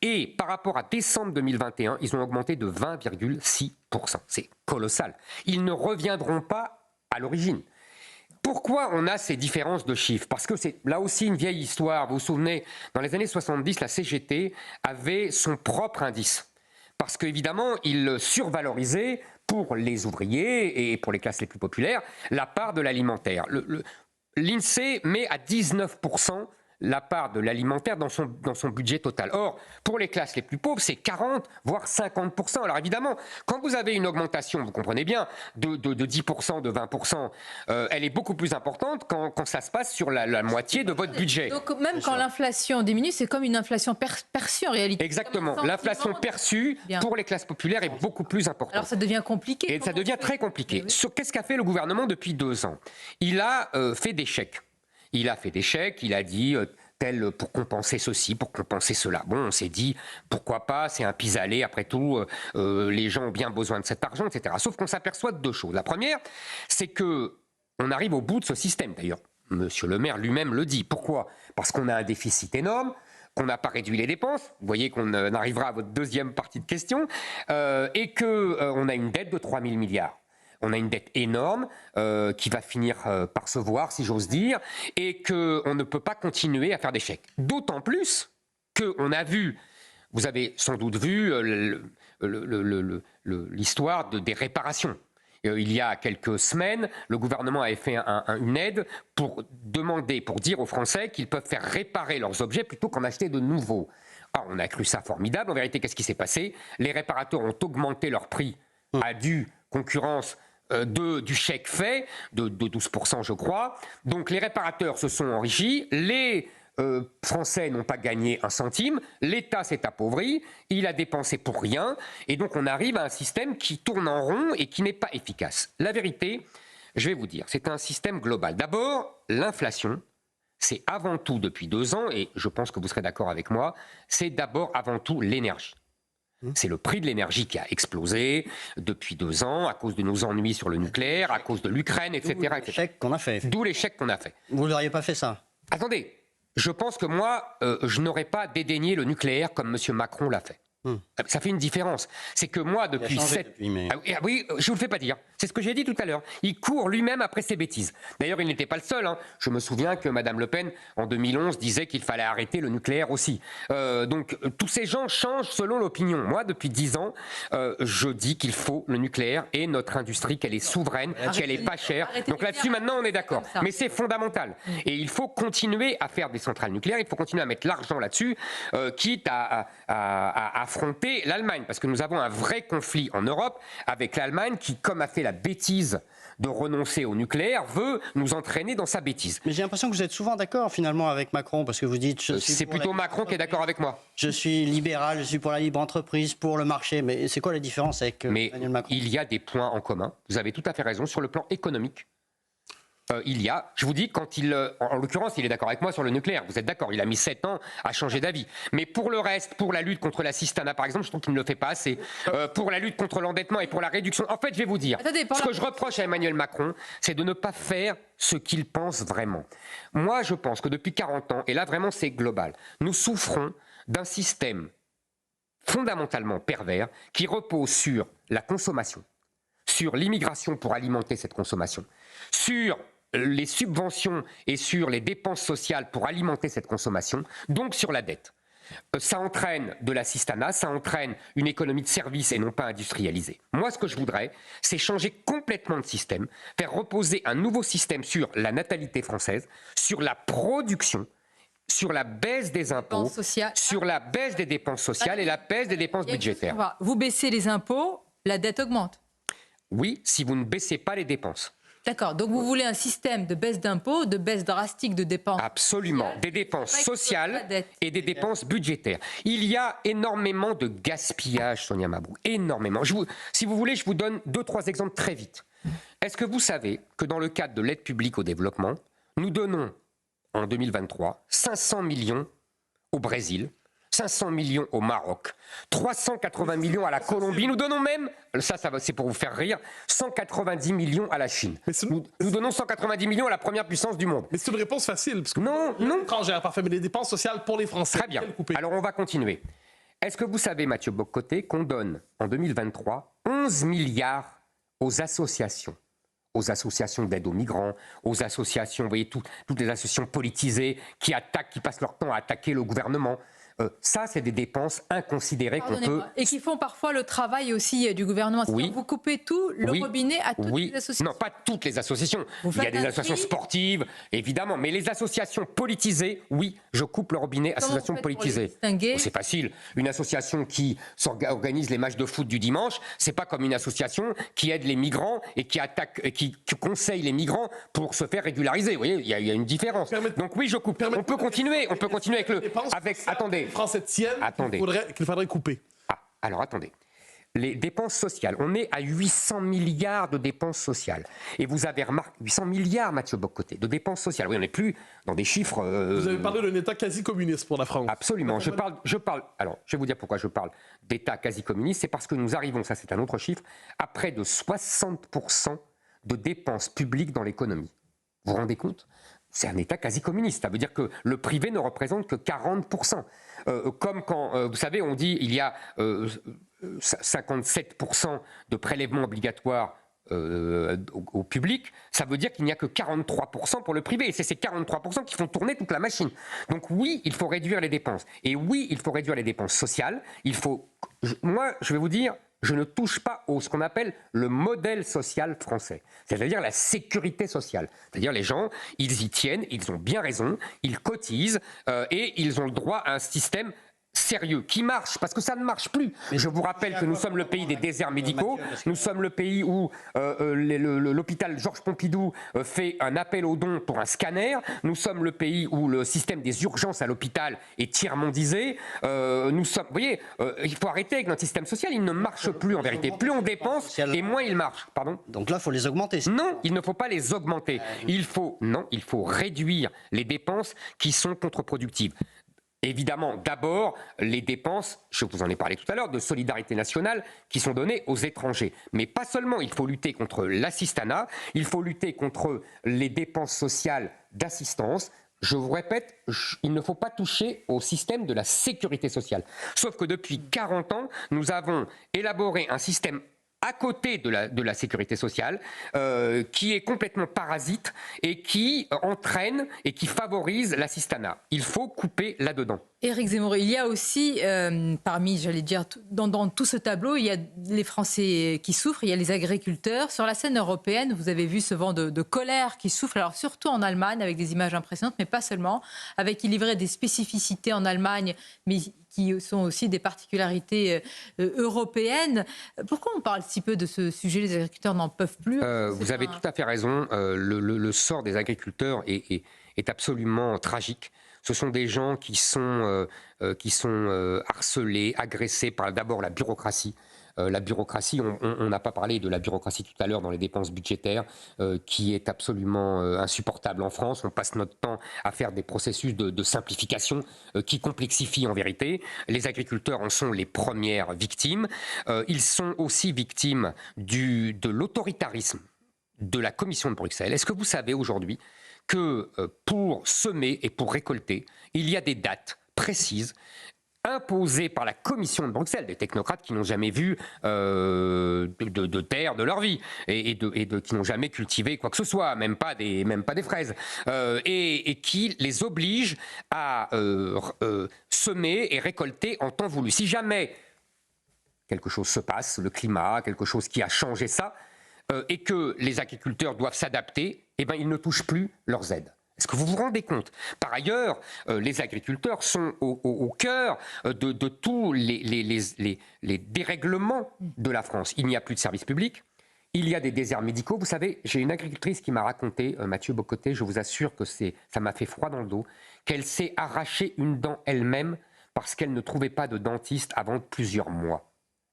Et par rapport à décembre 2021, ils ont augmenté de 20,6%. C'est colossal. Ils ne reviendront pas à l'origine. Pourquoi on a ces différences de chiffres? Parce que c'est là aussi une vieille histoire. Vous vous souvenez, dans les années 70, la CGT avait son propre indice. Parce qu'évidemment, il survalorisait pour les ouvriers et pour les classes les plus populaires la part de l'alimentaire. L'INSEE met à 19% la part de l'alimentaire dans son budget total. Or, pour les classes les plus pauvres, c'est 40, voire 50%. Alors évidemment, quand vous avez une augmentation, vous comprenez bien, de 10%, de 20%, elle est beaucoup plus importante quand ça se passe sur la moitié de votre budget. Donc même quand l'inflation diminue, c'est comme une inflation perçue en réalité. Exactement. L'inflation perçue pour les classes populaires est beaucoup plus importante. Alors ça devient compliqué. Et ça devient très compliqué. Qu'est-ce qu'a fait le gouvernement depuis 2 ans? Il a fait des chèques. Il a fait des chèques, il a dit tel pour compenser ceci, pour compenser cela. Bon, on s'est dit, pourquoi pas, c'est un pis-aller, après tout, les gens ont bien besoin de cet argent, etc. Sauf qu'on s'aperçoit de 2 choses. La première, c'est que on arrive au bout de ce système, d'ailleurs. Monsieur le maire lui-même le dit. Pourquoi? Parce qu'on a un déficit énorme, qu'on n'a pas réduit les dépenses, vous voyez qu'on arrivera à votre deuxième partie de question, et qu'on a une dette de 3 000 milliards. On a une dette énorme qui va finir par se voir, si j'ose dire, et qu'on ne peut pas continuer à faire des chèques. D'autant plus qu'on a vu, vous avez sans doute vu l'histoire des réparations. Il y a quelques semaines, le gouvernement avait fait une aide pour dire aux Français qu'ils peuvent faire réparer leurs objets plutôt qu'en acheter de nouveaux. Ah, on a cru ça formidable. En vérité, qu'est-ce qui s'est passé? Les réparateurs ont augmenté leur prix à due concurrence du chèque fait, de 12%, je crois. Donc les réparateurs se sont enrichis, les Français n'ont pas gagné un centime, l'État s'est appauvri, il a dépensé pour rien, et donc on arrive à un système qui tourne en rond et qui n'est pas efficace. La vérité, je vais vous dire, c'est un système global. D'abord, l'inflation, c'est avant tout depuis 2 ans, et je pense que vous serez d'accord avec moi, c'est d'abord avant tout l'énergie. C'est le prix de l'énergie qui a explosé depuis 2 ans à cause de nos ennuis sur le nucléaire, à cause de l'Ukraine, etc. D'où l'échec qu'on a fait. D'où l'échec qu'on a fait. Vous n'auriez pas fait ça? Attendez, je pense que moi, je n'aurais pas dédaigné le nucléaire comme M. Macron l'a fait. Ça fait une différence. C'est que moi, depuis 7... oui, je vous le fais pas dire. C'est ce que j'ai dit tout à l'heure. Il court lui-même après ses bêtises. D'ailleurs, il n'était pas le seul. Je me souviens que Mme Le Pen, en 2011, disait qu'il fallait arrêter le nucléaire aussi. Donc, tous ces gens changent selon l'opinion. Moi, depuis 10 ans, je dis qu'il faut le nucléaire et notre industrie, qu'elle est souveraine, qu'elle est pas chère. Donc là-dessus, maintenant, on est d'accord. Mais c'est fondamental. Et il faut continuer à faire des centrales nucléaires. Il faut continuer à mettre l'argent là-dessus, quitte à affronter l'Allemagne. Parce que nous avons un vrai conflit en Europe avec l'Allemagne qui, comme a fait la bêtise de renoncer au nucléaire, veut nous entraîner dans sa bêtise. Mais j'ai l'impression que vous êtes souvent d'accord finalement avec Macron, parce que vous dites... C'est plutôt Macron qui est d'accord avec moi. Je suis libéral, je suis pour la libre entreprise, pour le marché. Mais c'est quoi la différence avec Emmanuel Macron? Il y a des points en commun. Vous avez tout à fait raison. Sur le plan économique, je vous dis, en l'occurrence, il est d'accord avec moi sur le nucléaire. Vous êtes d'accord, il a mis 7 ans à changer d'avis. Mais pour le reste, pour la lutte contre la cistana, par exemple, je trouve qu'il ne le fait pas assez. Pour la lutte contre l'endettement et pour la réduction... En fait, je vais vous dire, ce que je reproche à Emmanuel Macron, c'est de ne pas faire ce qu'il pense vraiment. Moi, je pense que depuis 40 ans, et là vraiment c'est global, nous souffrons d'un système fondamentalement pervers qui repose sur la consommation, sur l'immigration pour alimenter cette consommation, sur les subventions et sur les dépenses sociales pour alimenter cette consommation, donc sur la dette. Ça entraîne de l'assistanat, ça entraîne une économie de services et non pas industrialisée. Moi, ce que je voudrais, c'est changer complètement de système, faire reposer un nouveau système sur la natalité française, sur la production, sur la baisse des impôts, sur la baisse des dépenses sociales et la baisse des dépenses budgétaires. Vous baissez les impôts, la dette augmente. Oui, si vous ne baissez pas les dépenses. D'accord, donc vous voulez un système de baisse d'impôts, de baisse drastique de dépenses. Absolument, des dépenses sociales et des dépenses budgétaires. Il y a énormément de gaspillage, Sonia Mabrouk, énormément. Si vous voulez, je vous donne 2-3 exemples très vite. Est-ce que vous savez que dans le cadre de l'aide publique au développement, nous donnons en 2023 500 millions au Brésil, 500 millions au Maroc, 380 millions à la Colombie. Nous donnons même, c'est pour vous faire rire, 190 millions à la Chine. Nous donnons 190 millions à la première puissance du monde. Mais c'est une réponse facile, parce que non. Étrangère, parfait, mais les dépenses sociales pour les Français. Très bien. Alors on va continuer. Est-ce que vous savez, Mathieu Bock-Côté, qu'on donne en 2023 11 milliards aux associations d'aide aux migrants, aux associations, vous voyez, toutes les associations politisées qui passent leur temps à attaquer le gouvernement. Ça, c'est des dépenses inconsidérées qu'on peut... Et qui font parfois le travail aussi du gouvernement. Oui. Vous coupez tout le robinet à toutes les associations. Non, pas toutes les associations. Il y a des associations sportives, évidemment. Mais les associations politisées, oui, je coupe le robinet à ces associations politisées. C'est facile. Une association qui organise les matchs de foot du dimanche, c'est pas comme une association qui aide les migrants et qui conseille les migrants pour se faire régulariser. Vous voyez, il y a une différence. Donc oui, je coupe. On peut continuer avec le... Attendez. Français tiennent, qu'il faudrait couper. Alors attendez. Les dépenses sociales, on est à 800 milliards de dépenses sociales. Et vous avez remarqué, 800 milliards, Mathieu Bock-Côté, de dépenses sociales. Oui, on n'est plus dans des chiffres... Vous avez parlé d'un État quasi communiste pour la France. Absolument. Alors, je vais vous dire pourquoi je parle d'État quasi communiste. C'est parce que nous arrivons, ça c'est un autre chiffre, à près de 60% de dépenses publiques dans l'économie. Vous vous rendez compte ? C'est un État quasi communiste. Ça veut dire que le privé ne représente que 40%. Comme quand, vous savez, on dit il y a 57% de prélèvements obligatoires au public, ça veut dire qu'il n'y a que 43% pour le privé. Et c'est ces 43% qui font tourner toute la machine. Donc oui, il faut réduire les dépenses. Et oui, il faut réduire les dépenses sociales. Moi, je vais vous dire, je ne touche pas ce qu'on appelle le modèle social français, c'est-à-dire la sécurité sociale. C'est-à-dire les gens, ils y tiennent, ils ont bien raison, ils cotisent et ils ont le droit à un système sérieux, qui marche, parce que ça ne marche plus. Mais je vous rappelle que nous sommes le pays des déserts médicaux, nous sommes le pays où l'hôpital Georges Pompidou fait un appel aux dons pour un scanner, nous sommes le pays où le système des urgences à l'hôpital est tiers-mondisé, vous voyez, il faut arrêter avec notre système social, il ne marche plus en vérité. Plus on dépense et moins il marche. Pardon ? Donc là, il faut les augmenter. Non, il ne faut pas les augmenter. Il faut réduire les dépenses qui sont contre-productives. Évidemment, d'abord, les dépenses, je vous en ai parlé tout à l'heure, de solidarité nationale qui sont données aux étrangers. Mais pas seulement, il faut lutter contre l'assistanat, il faut lutter contre les dépenses sociales d'assistance. Je vous répète, il ne faut pas toucher au système de la sécurité sociale. Sauf que depuis 40 ans, nous avons élaboré un système à côté de la sécurité sociale, qui est complètement parasite et qui entraîne et qui favorise l'assistanat. Il faut couper là-dedans. Éric Zemmour, il y a aussi, parmi, j'allais dire, dans tout ce tableau, il y a les Français qui souffrent, il y a les agriculteurs. Sur la scène européenne, vous avez vu ce vent de colère qui souffle, alors surtout en Allemagne, avec des images impressionnantes, mais pas seulement, avec il livrait des spécificités en Allemagne, mais qui sont aussi des particularités européennes. Pourquoi on parle si peu de ce sujet? Les agriculteurs n'en peuvent plus. Vous avez tout à fait raison. Le sort des agriculteurs est absolument tragique. Ce sont des gens qui sont harcelés, agressés par d'abord la bureaucratie. La bureaucratie, on n'a pas parlé de la bureaucratie tout à l'heure dans les dépenses budgétaires, qui est absolument insupportable en France. On passe notre temps à faire des processus de simplification qui complexifient en vérité. Les agriculteurs en sont les premières victimes. Ils sont aussi victimes de l'autoritarisme de la Commission de Bruxelles. Est-ce que vous savez aujourd'hui que pour semer et pour récolter, il y a des dates précises imposées par la Commission de Bruxelles, des technocrates qui n'ont jamais vu de terre de leur vie et qui n'ont jamais cultivé quoi que ce soit, même pas des fraises, et qui les obligent à semer et récolter en temps voulu. Si jamais quelque chose se passe, le climat, quelque chose qui a changé ça, et que les agriculteurs doivent s'adapter, eh ben, ils ne touchent plus leurs aides. Est-ce que vous vous rendez compte? Par ailleurs, les agriculteurs sont au cœur de tous les dérèglements de la France. Il n'y a plus de services publics, il y a des déserts médicaux. Vous savez, j'ai une agricultrice qui m'a raconté, Mathieu Bocoté, je vous assure que ça m'a fait froid dans le dos, qu'elle s'est arraché une dent elle-même parce qu'elle ne trouvait pas de dentiste avant plusieurs mois.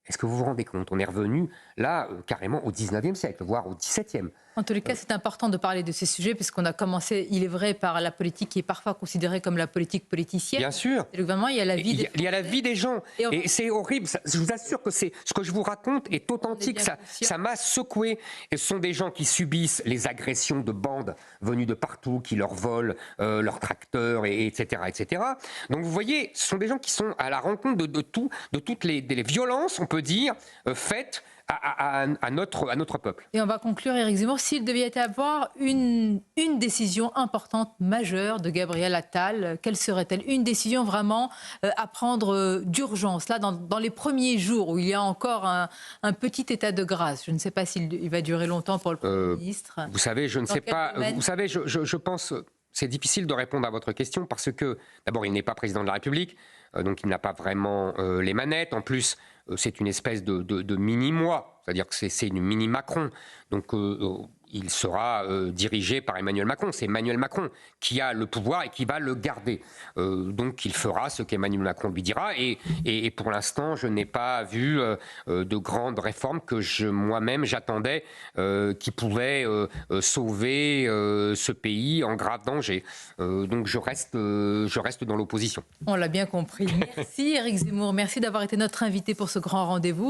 Est-ce que vous vous rendez compte? On est revenu là carrément au 19e siècle, voire au 17e. En tous les cas, c'est important de parler de ces sujets puisqu'on a commencé, il est vrai, par la politique qui est parfois considérée comme la politique politicienne. Bien sûr. Et le gouvernement, il y a la vie il y a la vie des gens. Et c'est horrible. Je vous assure que ce que je vous raconte est authentique. Ça m'a secoué. Et ce sont des gens qui subissent les agressions de bandes venues de partout, qui leur volent leurs tracteurs, etc., etc. Donc vous voyez, ce sont des gens qui sont à la rencontre de toutes les violences, on peut dire, faites à notre peuple. Et on va conclure, Éric Zemmour, s'il devait y avoir une décision importante, majeure de Gabriel Attal, quelle serait-elle? Une décision vraiment à prendre d'urgence, là, dans les premiers jours où il y a encore un petit état de grâce. Je ne sais pas s'il va durer longtemps pour le Premier ministre. Vous savez, je ne sais pas. Vous savez, je pense... C'est difficile de répondre à votre question parce que, d'abord, il n'est pas président de la République, donc il n'a pas vraiment les manettes. En plus, c'est une espèce de mini-moi, c'est-à-dire que c'est une mini-Macron. Donc, il sera dirigé par Emmanuel Macron. C'est Emmanuel Macron qui a le pouvoir et qui va le garder. Donc, il fera ce qu'Emmanuel Macron lui dira. Et pour l'instant, je n'ai pas vu de grandes réformes que moi-même j'attendais qui pouvaient sauver ce pays en grave danger. Donc, je reste dans l'opposition. On l'a bien compris. Merci Éric Zemmour. Merci d'avoir été notre invité pour ce grand rendez-vous.